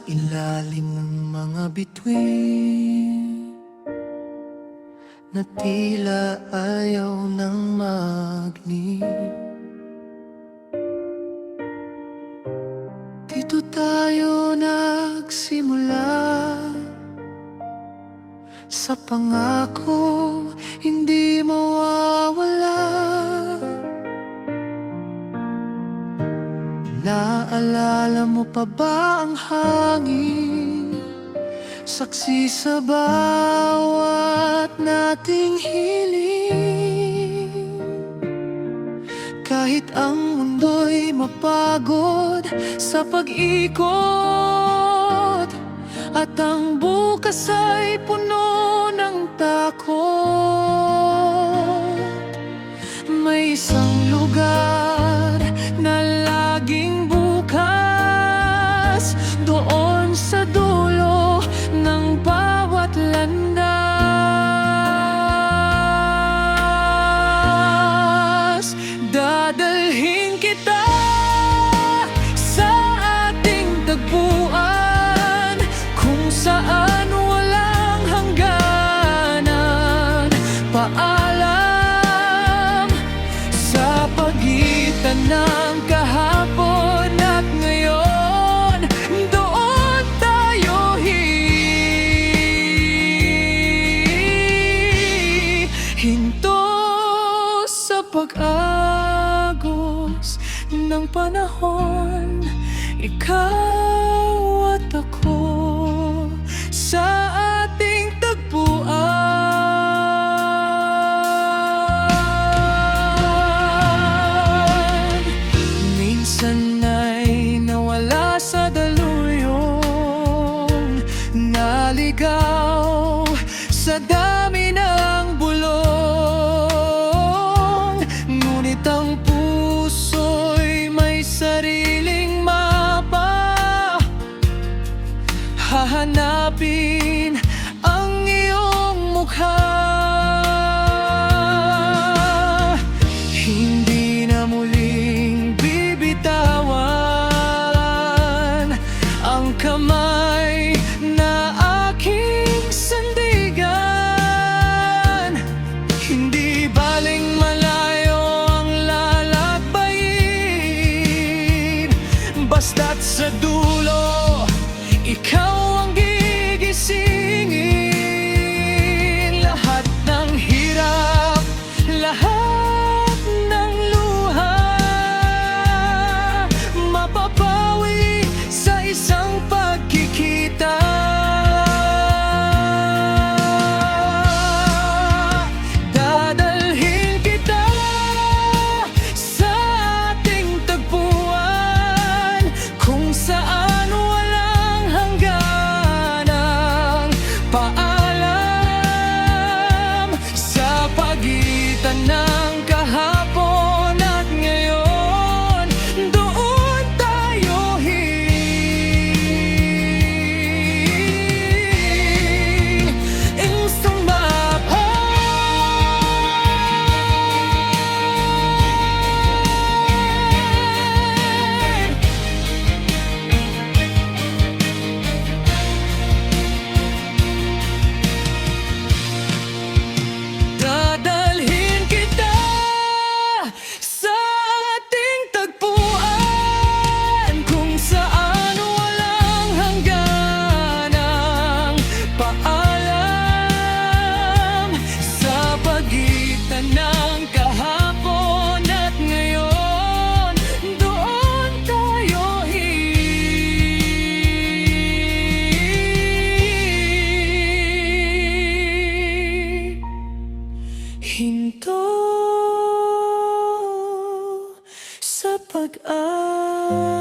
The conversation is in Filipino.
ilalim ng mga bituin na tila ayaw nang maglim. Dito tayo nagsimula sa pangako hindi mawawala. Naalala mo pa ba ang hangin, saksi sa bawat nating hiling? Kahit ang mundo'y mapagod sa pag-ikot, at ang bukas ay puno ng takot, may isang lugar na laging bukas, doon sa dulo ng bawat landas. Dadalhin kita sa ating tagpuan, kung saan walang hangganan. Paalam sa pagitan ng kahapon at ngayon, doon tayo hihinto sa pag-agos ng panahon. Ikaw at ako sa ating tagpuan. Minsan ay nawala sa daluyong, naligaw sa dami ng bulong, ngunit ang puso'y may sariling mapa. Hahanapin ang iyong mukha. Hindi na muling bibitawan ang kamay na aking sandigan. Hindi baling malayo ang lalakbayin, basta't sa dulo ikaw ang gigisingin. Lahat ng hirap, lahat ng luha, mapapawi sa isang pagkikita. Dadalhin kita sa ating tagpuan, kung saan walang hangganan. Paalam sa pagitan ng kahapon at ngayon, doon tayo hihinto sa mapa. Dadalhin kita sa ating tagpuan, kung saan walang hangganan. Paalam sa pagitan ng kahapon at ngayon, doon tayo hihinto sa pag-asa.